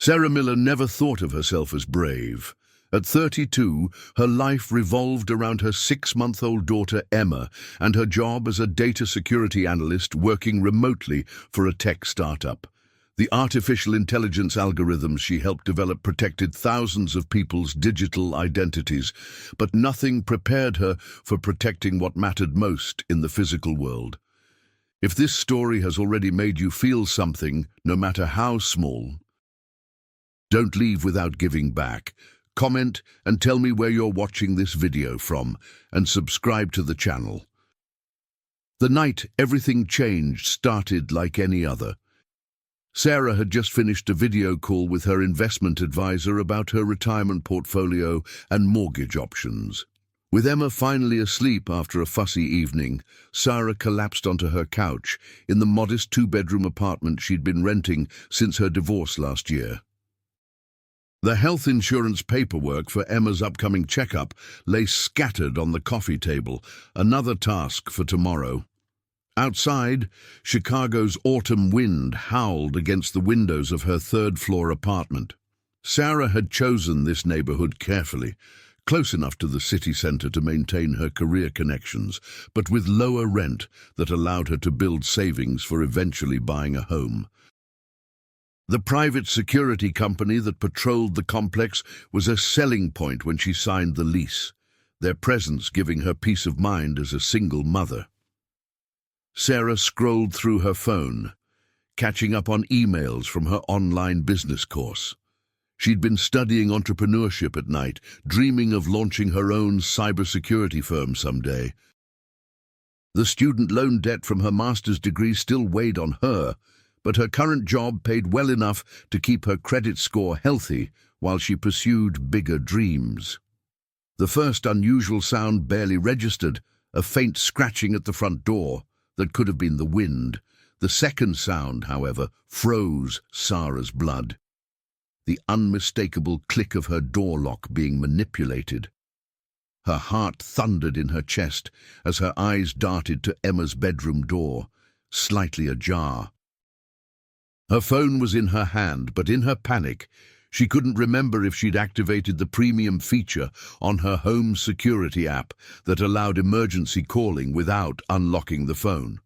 Sarah Miller never thought of herself as brave. At 32, her life revolved around her 6-month-old daughter Emma and her job as a data security analyst working remotely for a tech startup. The artificial intelligence algorithms she helped develop protected thousands of people's digital identities, but nothing prepared her for protecting what mattered most in the physical world. If this story has already made you feel something, no matter how small, don't leave without giving back. Comment and tell me where you're watching this video from, and subscribe to the channel. The night everything changed started like any other. Sarah had just finished a video call with her investment advisor about her retirement portfolio and mortgage options. With Emma finally asleep after a fussy evening, Sarah collapsed onto her couch in the modest 2-bedroom apartment she'd been renting since her divorce last year. The health insurance paperwork for Emma's upcoming checkup lay scattered on the coffee table, another task for tomorrow. Outside, Chicago's autumn wind howled against the windows of her 3rd-floor apartment. Sarah had chosen this neighborhood carefully, close enough to the city center to maintain her career connections, but with lower rent that allowed her to build savings for eventually buying a home. The private security company that patrolled the complex was a selling point when she signed the lease, their presence giving her peace of mind as a single mother. Sarah scrolled through her phone, catching up on emails from her online business course. She'd been studying entrepreneurship at night, dreaming of launching her own cybersecurity firm someday. The student loan debt from her master's degree still weighed on her, but her current job paid well enough to keep her credit score healthy while she pursued bigger dreams. The first unusual sound barely registered, a faint scratching at the front door that could have been the wind. The second sound, however, froze Sarah's blood. The unmistakable click of her door lock being manipulated. Her heart thundered in her chest as her eyes darted to Emma's bedroom door, slightly ajar. Her phone was in her hand, but in her panic, she couldn't remember if she'd activated the premium feature on her home security app that allowed emergency calling without unlocking the phone.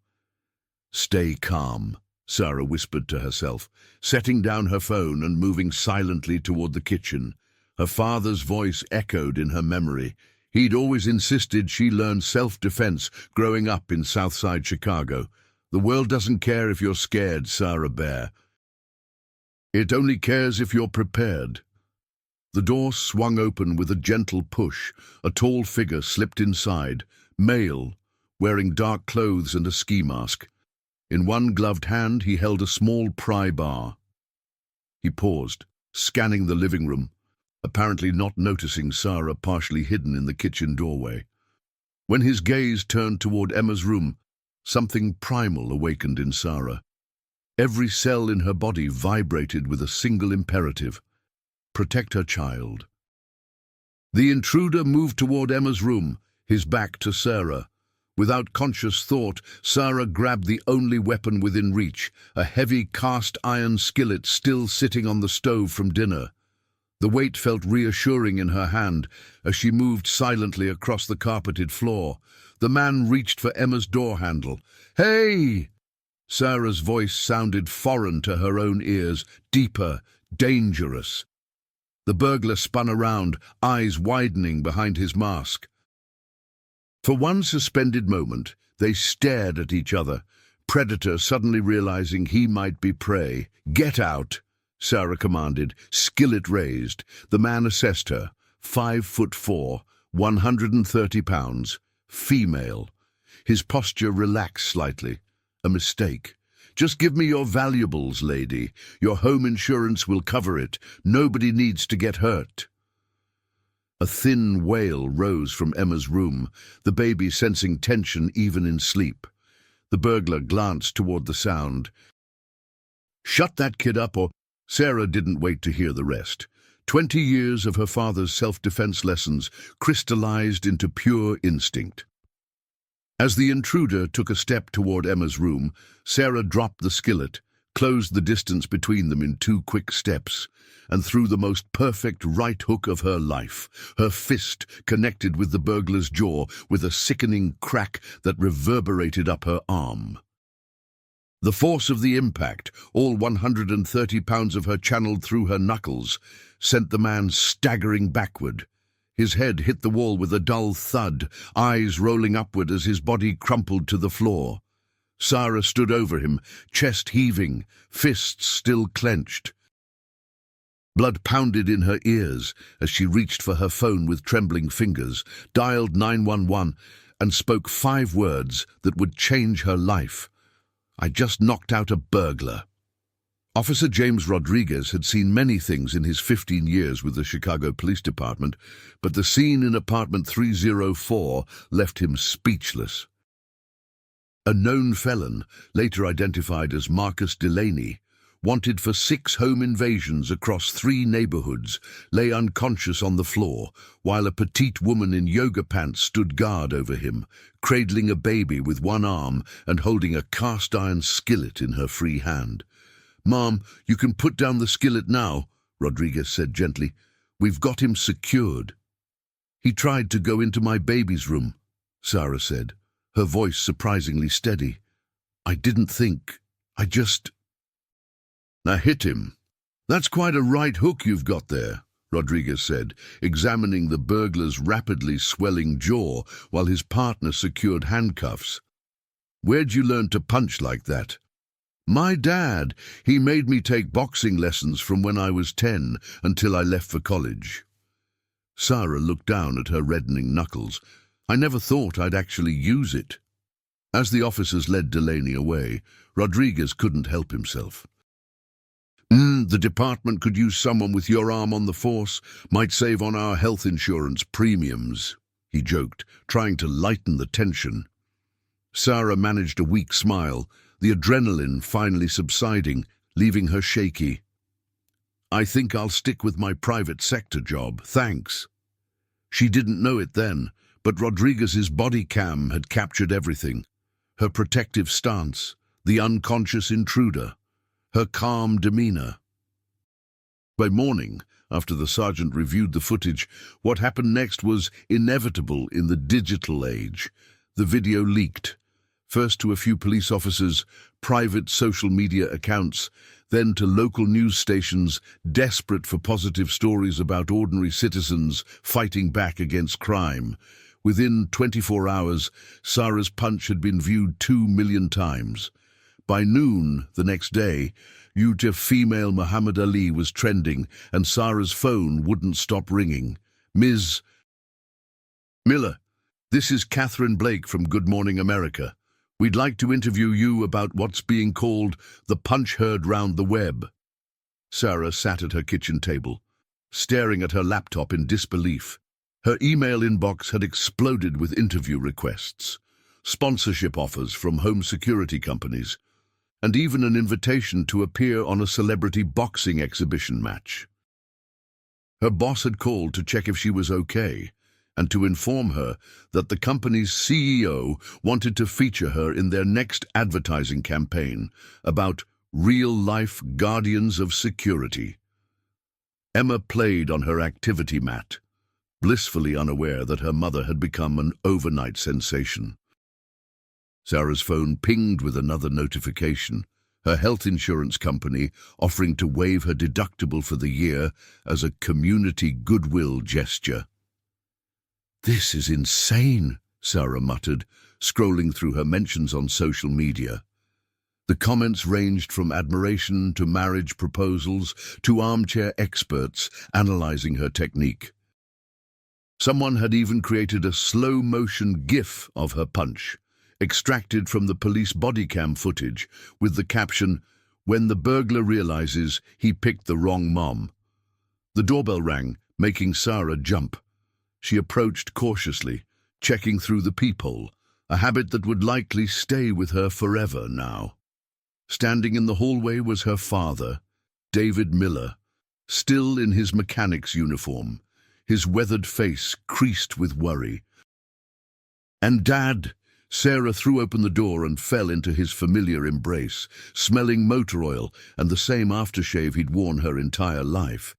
"Stay calm," Sarah whispered to herself, setting down her phone and moving silently toward the kitchen. Her father's voice echoed in her memory. He'd always insisted she learn self-defense growing up in Southside Chicago. "The world doesn't care if you're scared, Sarah Bear. It only cares if you're prepared." The door swung open with a gentle push. A tall figure slipped inside, male, wearing dark clothes and a ski mask. In one gloved hand, he held a small pry bar. He paused, scanning the living room, apparently not noticing Sarah partially hidden in the kitchen doorway. When his gaze turned toward Emma's room, something primal awakened in Sarah. Every cell in her body vibrated with a single imperative: protect her child. The intruder moved toward Emma's room, his back to Sarah. Without conscious thought, Sarah grabbed the only weapon within reach, a heavy cast-iron skillet still sitting on the stove from dinner. The weight felt reassuring in her hand as she moved silently across the carpeted floor. The man reached for Emma's door handle. "Hey!" Sarah's voice sounded foreign to her own ears, deeper, dangerous. The burglar spun around, eyes widening behind his mask. For one suspended moment, they stared at each other, predator suddenly realizing he might be prey. "Get out," Sarah commanded, skillet raised. The man assessed her, 5'4", 130 pounds, female. His posture relaxed slightly. "A mistake. Just give me your valuables, lady. Your home insurance will cover it. Nobody needs to get hurt." A thin wail rose from Emma's room, the baby sensing tension even in sleep. The burglar glanced toward the sound. "Shut that kid up or—" Sarah didn't wait to hear the rest. 20 years of her father's self-defense lessons crystallized into pure instinct. As the intruder took a step toward Emma's room, Sarah dropped the skillet, closed the distance between them in 2 quick steps, and threw the most perfect right hook of her life. Her fist connected with the burglar's jaw with a sickening crack that reverberated up her arm. The force of the impact, all 130 pounds of her channeled through her knuckles, sent the man staggering backward. His head hit the wall with a dull thud, eyes rolling upward as his body crumpled to the floor. Sarah stood over him, chest heaving, fists still clenched. Blood pounded in her ears as she reached for her phone with trembling fingers, dialed 911, and spoke 5 words that would change her life. "I just knocked out a burglar." Officer James Rodriguez had seen many things in his 15 years with the Chicago Police Department, but the scene in apartment 304 left him speechless. A known felon, later identified as Marcus Delaney, wanted for 6 home invasions across 3 neighborhoods, lay unconscious on the floor, while a petite woman in yoga pants stood guard over him, cradling a baby with one arm and holding a cast-iron skillet in her free hand. "Mom, you can put down the skillet now," Rodriguez said gently. "We've got him secured." "He tried to go into my baby's room," Sarah said, her voice surprisingly steady. "I didn't think. I just—" "Now hit him." "That's quite a right hook you've got there," Rodriguez said, examining the burglar's rapidly swelling jaw while his partner secured handcuffs. "Where'd you learn to punch like that?" "My dad. He made me take boxing lessons from when I was 10 until I left for college." Sarah looked down at her reddening knuckles. "I never thought I'd actually use it." As the officers led Delaney away, Rodriguez couldn't help himself. The department could use someone with your arm on the force. Might save on our health insurance premiums," he joked, trying to lighten the tension. Sarah managed a weak smile, the adrenaline finally subsiding, leaving her shaky. "I think I'll stick with my private sector job, thanks." She didn't know it then, but Rodriguez's body cam had captured everything. Her protective stance, the unconscious intruder, her calm demeanor. By morning, after the sergeant reviewed the footage, what happened next was inevitable in the digital age. The video leaked, first to a few police officers, private social media accounts, then to local news stations desperate for positive stories about ordinary citizens fighting back against crime. Within 24 hours, Sarah's punch had been viewed 2 million times. By noon the next day, Utah female Muhammad Ali was trending, and Sarah's phone wouldn't stop ringing. "Ms. Miller, this is Catherine Blake from Good Morning America. We'd like to interview you about what's being called the punch heard round the web." Sarah sat at her kitchen table, staring at her laptop in disbelief. Her email inbox had exploded with interview requests, sponsorship offers from home security companies, and even an invitation to appear on a celebrity boxing exhibition match. Her boss had called to check if she was okay, and to inform her that the company's CEO wanted to feature her in their next advertising campaign about real-life guardians of security. Emma played on her activity mat, blissfully unaware that her mother had become an overnight sensation. Sarah's phone pinged with another notification, her health insurance company offering to waive her deductible for the year as a community goodwill gesture. "This is insane," Sarah muttered, scrolling through her mentions on social media. The comments ranged from admiration to marriage proposals to armchair experts analyzing her technique. Someone had even created a slow-motion GIF of her punch, extracted from the police body cam footage, with the caption, "When the burglar realizes he picked the wrong mom." The doorbell rang, making Sarah jump. She approached cautiously, checking through the peephole, a habit that would likely stay with her forever now. Standing in the hallway was her father, David Miller, still in his mechanic's uniform, his weathered face creased with worry. "And Dad," Sarah threw open the door and fell into his familiar embrace, smelling motor oil and the same aftershave he'd worn her entire life.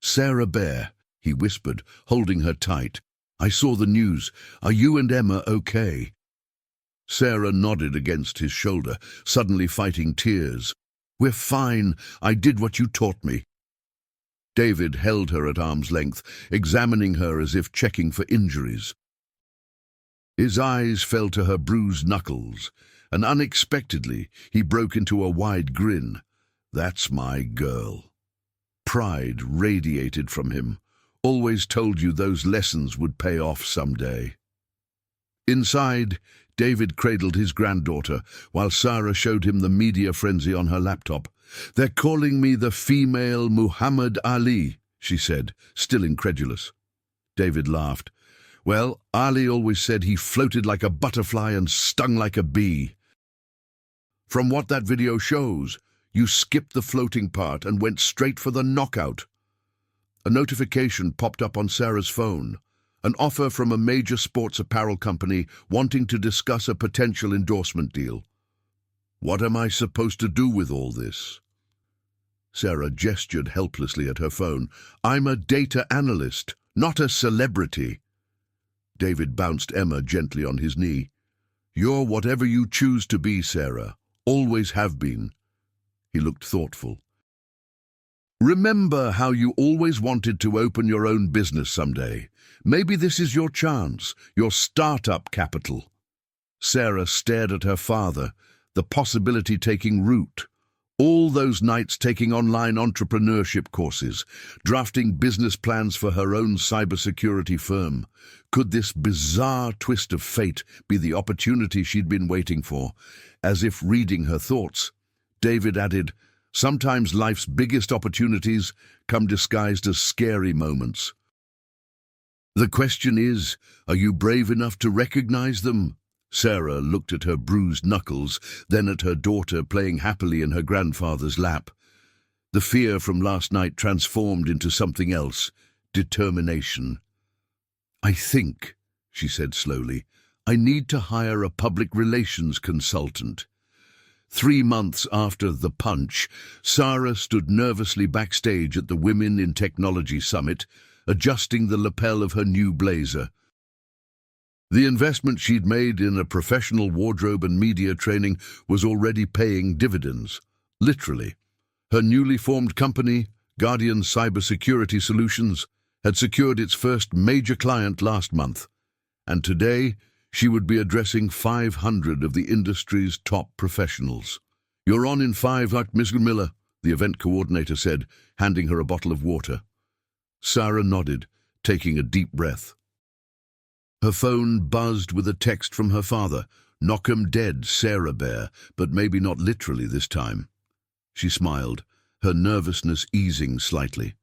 "Sarah Bear," he whispered, holding her tight. "I saw the news. Are you and Emma okay?" Sarah nodded against his shoulder, suddenly fighting tears. "We're fine. I did what you taught me." David held her at arm's length, examining her as if checking for injuries. His eyes fell to her bruised knuckles, and unexpectedly he broke into a wide grin. "That's my girl." Pride radiated from him. "Always told you those lessons would pay off someday." Inside, David cradled his granddaughter, while Sarah showed him the media frenzy on her laptop. "They're calling me the female Muhammad Ali," she said, still incredulous. David laughed. "Well, Ali always said he floated like a butterfly and stung like a bee." "From what that video shows, you skipped the floating part and went straight for the knockout." A notification popped up on Sarah's phone. An offer from a major sports apparel company wanting to discuss a potential endorsement deal. "What am I supposed to do with all this?" Sarah gestured helplessly at her phone. "I'm a data analyst, not a celebrity." David bounced Emma gently on his knee. "You're whatever you choose to be, Sarah. Always have been." He looked thoughtful. "Remember how you always wanted to open your own business someday. Maybe this is your chance, your startup capital." Sarah stared at her father, the possibility taking root. All those nights taking online entrepreneurship courses, drafting business plans for her own cybersecurity firm. Could this bizarre twist of fate be the opportunity she'd been waiting for? As if reading her thoughts, David added, "Sometimes life's biggest opportunities come disguised as scary moments. The question is, are you brave enough to recognize them?" Sarah looked at her bruised knuckles, then at her daughter playing happily in her grandfather's lap. The fear from last night transformed into something else, determination. "I think," she said slowly, "I need to hire a public relations consultant." 3 months after the punch, Sarah stood nervously backstage at the Women in Technology Summit, adjusting the lapel of her new blazer. The investment she'd made in a professional wardrobe and media training was already paying dividends, literally. Her newly formed company, Guardian Cybersecurity Solutions, had secured its first major client last month, and today she would be addressing 500 of the industry's top professionals. "You're on in 5, Miss Miller," the event coordinator said, handing her a bottle of water. Sarah nodded, taking a deep breath. Her phone buzzed with a text from her father. "Knock 'em dead, Sarah Bear, but maybe not literally this time." She smiled, her nervousness easing slightly.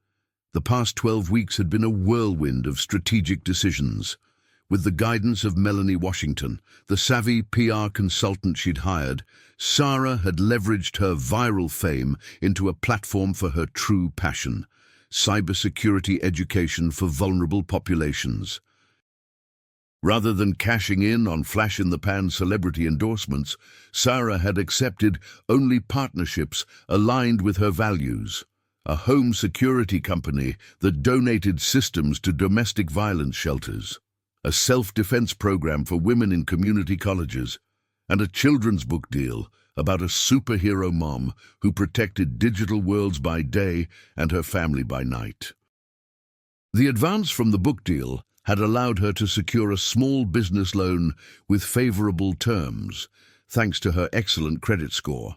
The past 12 weeks had been a whirlwind of strategic decisions. With the guidance of Melanie Washington, the savvy PR consultant she'd hired, Sarah had leveraged her viral fame into a platform for her true passion: cybersecurity education for vulnerable populations. Rather than cashing in on flash-in-the-pan celebrity endorsements, Sarah had accepted only partnerships aligned with her values. A home security company that donated systems to domestic violence shelters, a self-defense program for women in community colleges, and a children's book deal about a superhero mom who protected digital worlds by day and her family by night. The advance from the book deal had allowed her to secure a small business loan with favorable terms, thanks to her excellent credit score.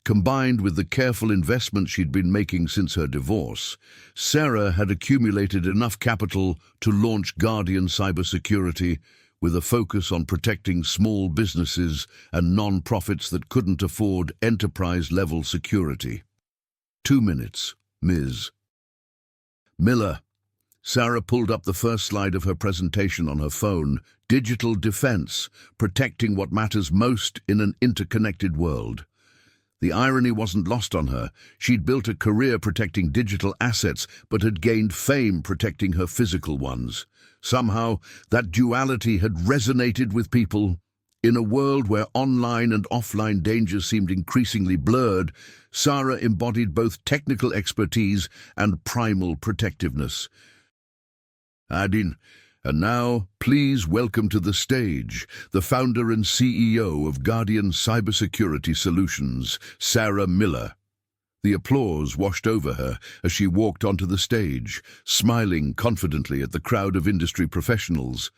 Combined with the careful investment she'd been making since her divorce, Sarah had accumulated enough capital to launch Guardian Cybersecurity, with a focus on protecting small businesses and non-profits that couldn't afford enterprise-level security. 2 minutes, Ms. Miller. Sarah pulled up the first slide of her presentation on her phone. Digital defense, protecting what matters most in an interconnected world. The irony wasn't lost on her. She'd built a career protecting digital assets, but had gained fame protecting her physical ones. Somehow, that duality had resonated with people. In a world where online and offline dangers seemed increasingly blurred, Sarah embodied both technical expertise and primal protectiveness. Adin, and now, please welcome to the stage the founder and CEO of Guardian Cybersecurity Solutions, Sarah Miller. The applause washed over her as she walked onto the stage, smiling confidently at the crowd of industry professionals.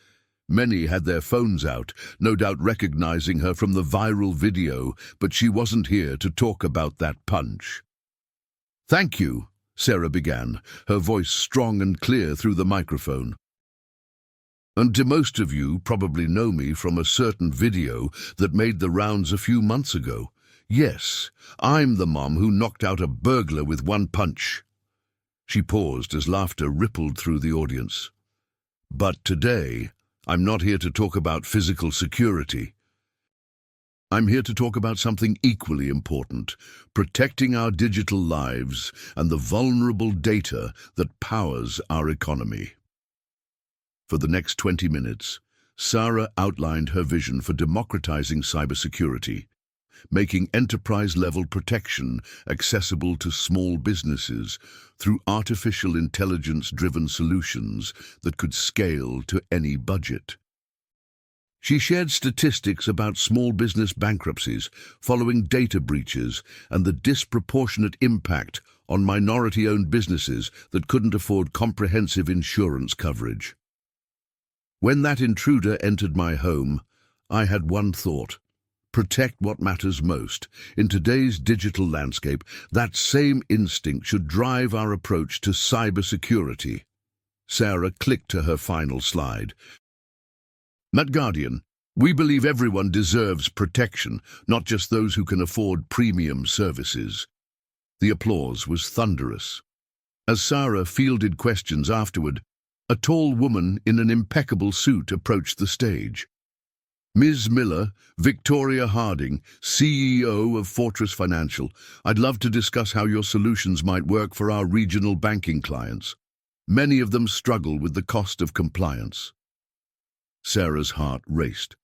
Many had their phones out, no doubt recognizing her from the viral video, but she wasn't here to talk about that punch. "Thank you," Sarah began, her voice strong and clear through the microphone. "And to most of you probably know me from a certain video that made the rounds a few months ago. Yes, I'm the mom who knocked out a burglar with one punch." She paused as laughter rippled through the audience. "But today, I'm not here to talk about physical security. I'm here to talk about something equally important, protecting our digital lives and the vulnerable data that powers our economy." For the next 20 minutes, Sarah outlined her vision for democratizing cybersecurity, making enterprise-level protection accessible to small businesses through artificial intelligence-driven solutions that could scale to any budget. She shared statistics about small business bankruptcies following data breaches and the disproportionate impact on minority-owned businesses that couldn't afford comprehensive insurance coverage. When that intruder entered my home, I had one thought: protect what matters most. In today's digital landscape, that same instinct should drive our approach to cybersecurity. Sarah clicked to her final slide. "At Guardian, we believe everyone deserves protection, not just those who can afford premium services." The applause was thunderous. As Sarah fielded questions afterward, a tall woman in an impeccable suit approached the stage. "Ms. Miller, Victoria Harding, CEO of Fortress Financial, I'd love to discuss how your solutions might work for our regional banking clients. Many of them struggle with the cost of compliance." Sarah's heart raced.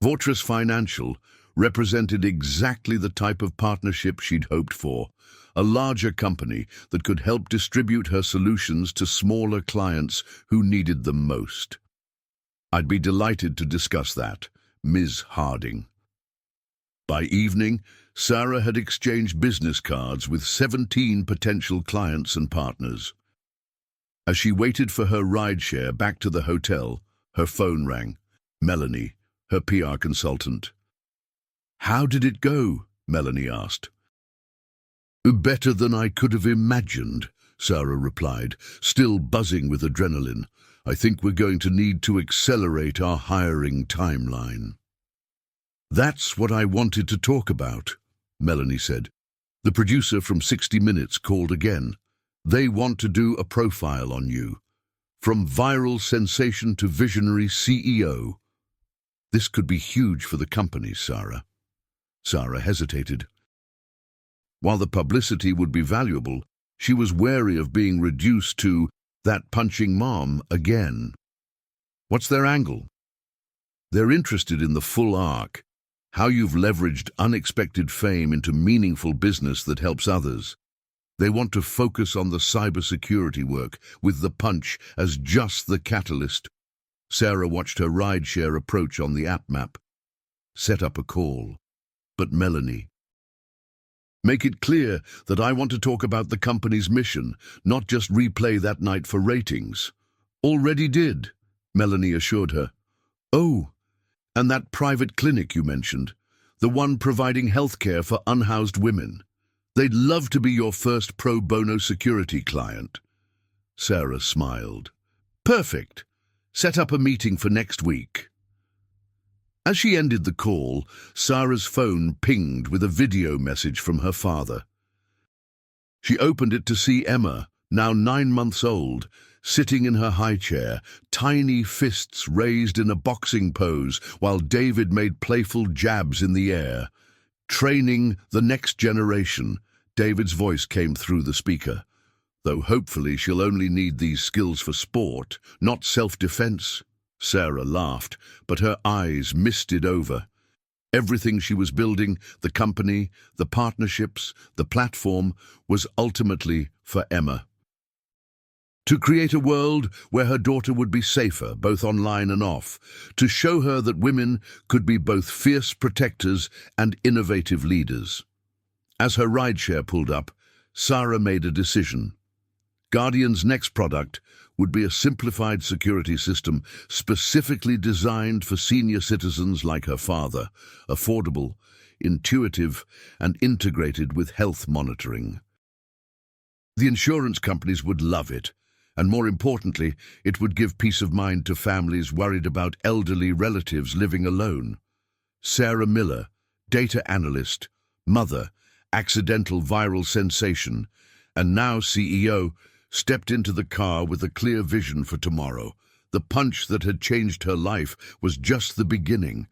Fortress Financial represented exactly the type of partnership she'd hoped for, a larger company that could help distribute her solutions to smaller clients who needed them most. "I'd be delighted to discuss that, Ms. Harding." By evening, Sarah had exchanged business cards with 17 potential clients and partners. As she waited for her rideshare back to the hotel, her phone rang. Melanie, her PR consultant. "How did it go?" Melanie asked. "Better than I could have imagined," Sarah replied, still buzzing with adrenaline. "I think we're going to need to accelerate our hiring timeline." "That's what I wanted to talk about," Melanie said. "The producer from 60 Minutes called again. They want to do a profile on you. From viral sensation to visionary CEO. This could be huge for the company, Sarah." Sarah hesitated. While the publicity would be valuable, she was wary of being reduced to that punching mom again. "What's their angle?" "They're interested in the full arc, how you've leveraged unexpected fame into meaningful business that helps others. They want to focus on the cybersecurity work, with the punch as just the catalyst." Sarah watched her rideshare approach on the app map. "Set up a call." "But Melanie, make it clear that I want to talk about the company's mission, not just replay that night for ratings." "Already did," Melanie assured her. "Oh, and that private clinic you mentioned, the one providing healthcare for unhoused women. They'd love to be your first pro bono security client." Sarah smiled. "Perfect. Set up a meeting for next week." As she ended the call, Sarah's phone pinged with a video message from her father. She opened it to see Emma, now 9 months old, sitting in her high chair, tiny fists raised in a boxing pose while David made playful jabs in the air. "Training the next generation," David's voice came through the speaker. "Though hopefully she'll only need these skills for sport, not self-defense." Sarah laughed, but her eyes misted over. Everything she was building, the company, the partnerships, the platform, was ultimately for Emma. To create a world where her daughter would be safer, both online and off, to show her that women could be both fierce protectors and innovative leaders. As her rideshare pulled up, Sarah made a decision. Guardian's next product would be a simplified security system specifically designed for senior citizens like her father, affordable, intuitive, and integrated with health monitoring. The insurance companies would love it, and more importantly, it would give peace of mind to families worried about elderly relatives living alone. Sarah Miller, data analyst, mother, accidental viral sensation, and now CEO, stepped into the car with a clear vision for tomorrow. The punch that had changed her life was just the beginning.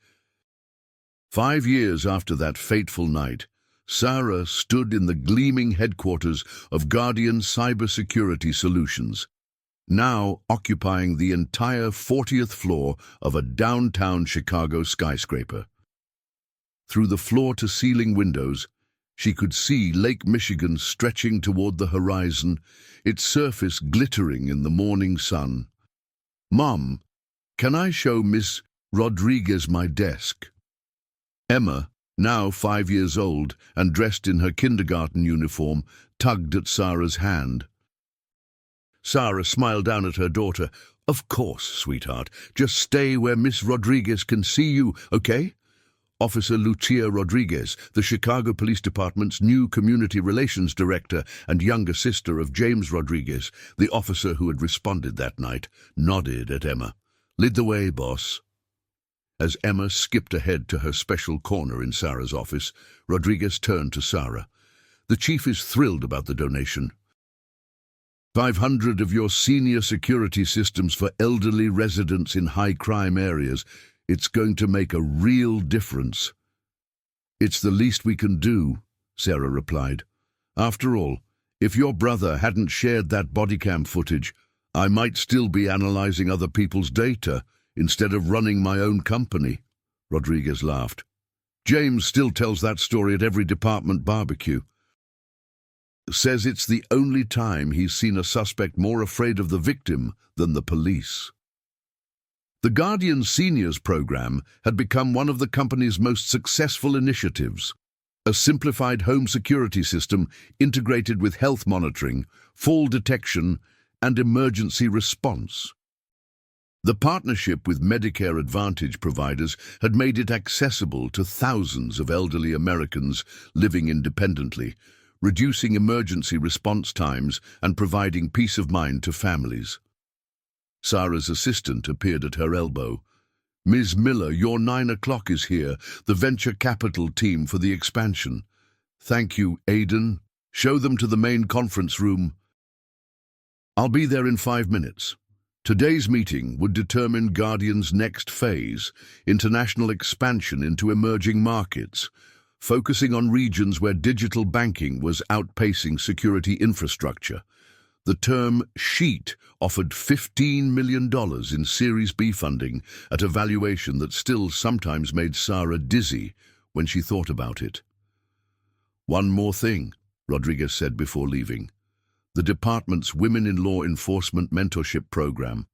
5 years after that fateful night, Sarah stood in the gleaming headquarters of Guardian Cybersecurity Solutions, now occupying the entire 40th floor of a downtown Chicago skyscraper. Through the floor-to-ceiling windows, she could see Lake Michigan stretching toward the horizon, its surface glittering in the morning sun. "Mom, can I show Miss Rodriguez my desk?" Emma, now 5 years old and dressed in her kindergarten uniform, tugged at Sarah's hand. Sarah smiled down at her daughter. "Of course, sweetheart. Just stay where Miss Rodriguez can see you, okay?" Officer Lucia Rodriguez, the Chicago Police Department's new community relations director and younger sister of James Rodriguez, the officer who had responded that night, nodded at Emma. "Lead the way, boss." As Emma skipped ahead to her special corner in Sarah's office, Rodriguez turned to Sarah. "The chief is thrilled about the donation. 500 of your senior security systems for elderly residents in high-crime areas. It's going to make a real difference." "It's the least we can do," Sarah replied. "After all, if your brother hadn't shared that bodycam footage, I might still be analyzing other people's data instead of running my own company." Rodriguez laughed. "James still tells that story at every department barbecue. Says it's the only time he's seen a suspect more afraid of the victim than the police." The Guardian Seniors program had become one of the company's most successful initiatives. A simplified home security system integrated with health monitoring, fall detection, and emergency response. The partnership with Medicare Advantage providers had made it accessible to thousands of elderly Americans living independently, reducing emergency response times and providing peace of mind to families. Sarah's assistant appeared at her elbow. "Ms. Miller, your 9 o'clock is here, the venture capital team for the expansion." "Thank you, Aidan. Show them to the main conference room." "I'll be there in 5 minutes." Today's meeting would determine Guardian's next phase, international expansion into emerging markets, focusing on regions where digital banking was outpacing security infrastructure. The term SHEET offered $15 million in Series B funding at a valuation that still sometimes made Sarah dizzy when she thought about it. "One more thing," Rodriguez said before leaving. "The department's Women in Law Enforcement Mentorship Program.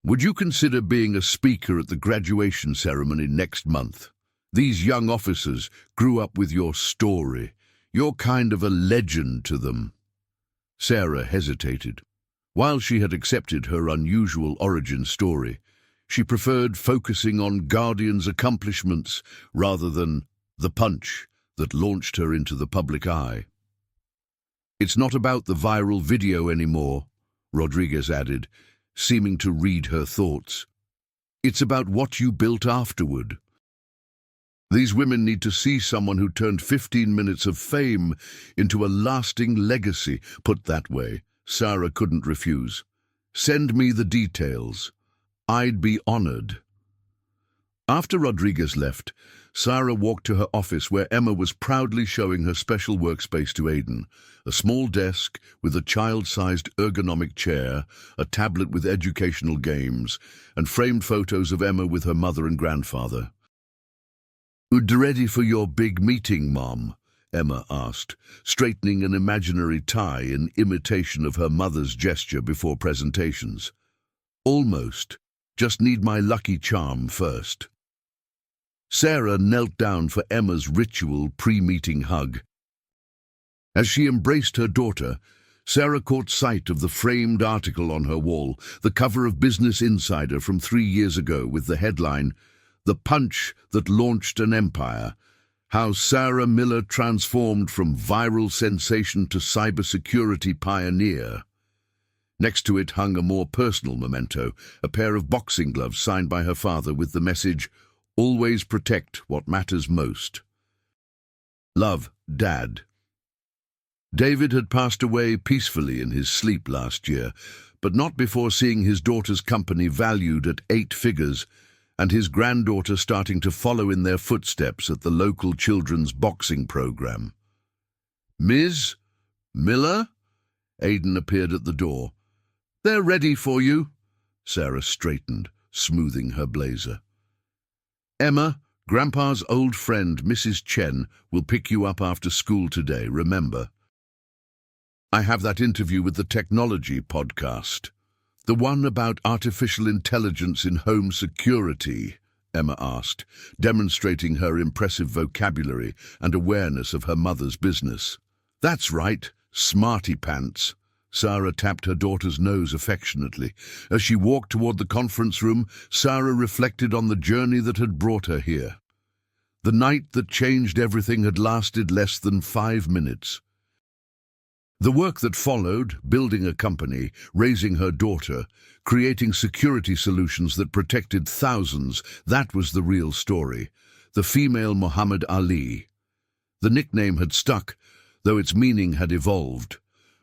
Would you consider being a speaker at the graduation ceremony next month? These young officers grew up with your story. You're kind of a legend to them." Sarah hesitated. While she had accepted her unusual origin story, she preferred focusing on Guardian's accomplishments rather than the punch that launched her into the public eye. "It's not about the viral video anymore," Rodriguez added, seeming to read her thoughts. "It's about what you built afterward. These women need to see someone who turned 15 minutes of fame into a lasting legacy." Put that way, Sarah couldn't refuse. "Send me the details. I'd be honored." After Rodriguez left, Sarah walked to her office where Emma was proudly showing her special workspace to Aidan. A small desk with a child-sized ergonomic chair, a tablet with educational games, and framed photos of Emma with her mother and grandfather. "Ready for your big meeting, Mom?" Emma asked, straightening an imaginary tie in imitation of her mother's gesture before presentations. "Almost. Just need my lucky charm first." Sarah knelt down for Emma's ritual pre-meeting hug. As she embraced her daughter, Sarah caught sight of the framed article on her wall, the cover of Business Insider from 3 years ago with the headline, "The Punch That Launched an Empire: How Sarah Miller Transformed from Viral Sensation to Cybersecurity Pioneer." Next to it hung a more personal memento, a pair of boxing gloves signed by her father with the message, "Always protect what matters most. Love, Dad." David had passed away peacefully in his sleep last year, but not before seeing his daughter's company valued at 8 figures and his granddaughter starting to follow in their footsteps at the local children's boxing program. "Ms. Miller?" Aidan appeared at the door. "They're ready for you." Sarah straightened, smoothing her blazer. "Emma, Grandpa's old friend, Mrs. Chen, will pick you up after school today, remember?" "I have that interview with the technology podcast. The one about artificial intelligence in home security," Emma asked, demonstrating her impressive vocabulary and awareness of her mother's business. "That's right, smarty pants." Sarah tapped her daughter's nose affectionately. As she walked toward the conference room, Sarah reflected on the journey that had brought her here. The night that changed everything had lasted less than 5 minutes. The work that followed, building a company, raising her daughter, creating security solutions that protected thousands, that was the real story. The female Muhammad Ali. The nickname had stuck, though its meaning had evolved.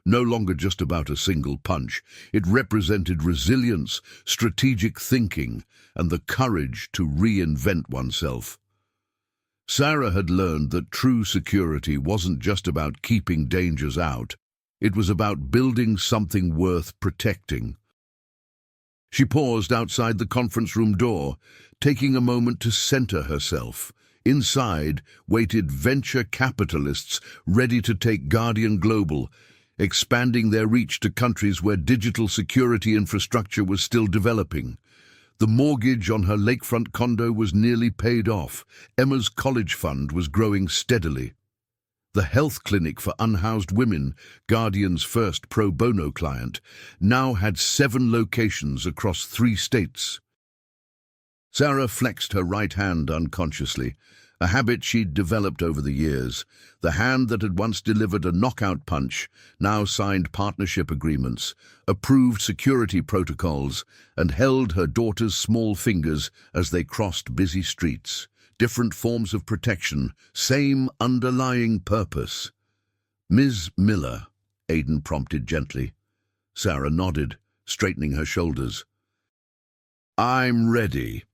No longer just about a single punch, it represented resilience, strategic thinking, and the courage to reinvent oneself. Sarah had learned that true security wasn't just about keeping dangers out. It was about building something worth protecting. She paused outside the conference room door, taking a moment to center herself. Inside waited venture capitalists ready to take Guardian global, expanding their reach to countries where digital security infrastructure was still developing. The mortgage on her lakefront condo was nearly paid off. Emma's college fund was growing steadily. The health clinic for unhoused women, Guardian's first pro bono client, now had 7 locations across 3 states. Sarah flexed her right hand unconsciously, a habit she'd developed over the years. The hand that had once delivered a knockout punch now signed partnership agreements, approved security protocols, and held her daughter's small fingers as they crossed busy streets. Different forms of protection, same underlying purpose. "Ms. Miller," Aidan prompted gently. Sarah nodded, straightening her shoulders. "I'm ready."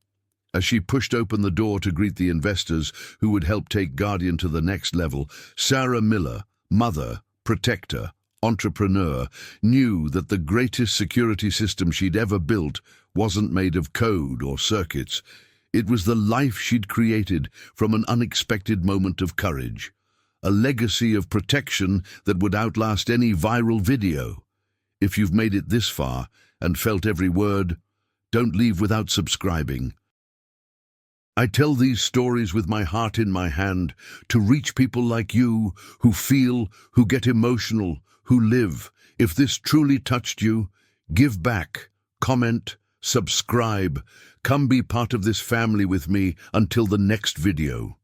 As she pushed open the door to greet the investors who would help take Guardian to the next level, Sarah Miller, mother, protector, entrepreneur, knew that the greatest security system she'd ever built wasn't made of code or circuits. It was the life she'd created from an unexpected moment of courage, a legacy of protection that would outlast any viral video. If you've made it this far and felt every word, don't leave without subscribing. I tell these stories with my heart in my hand to reach people like you who feel, who get emotional, who live. If this truly touched you, give back, comment, subscribe. Come be part of this family with me until the next video.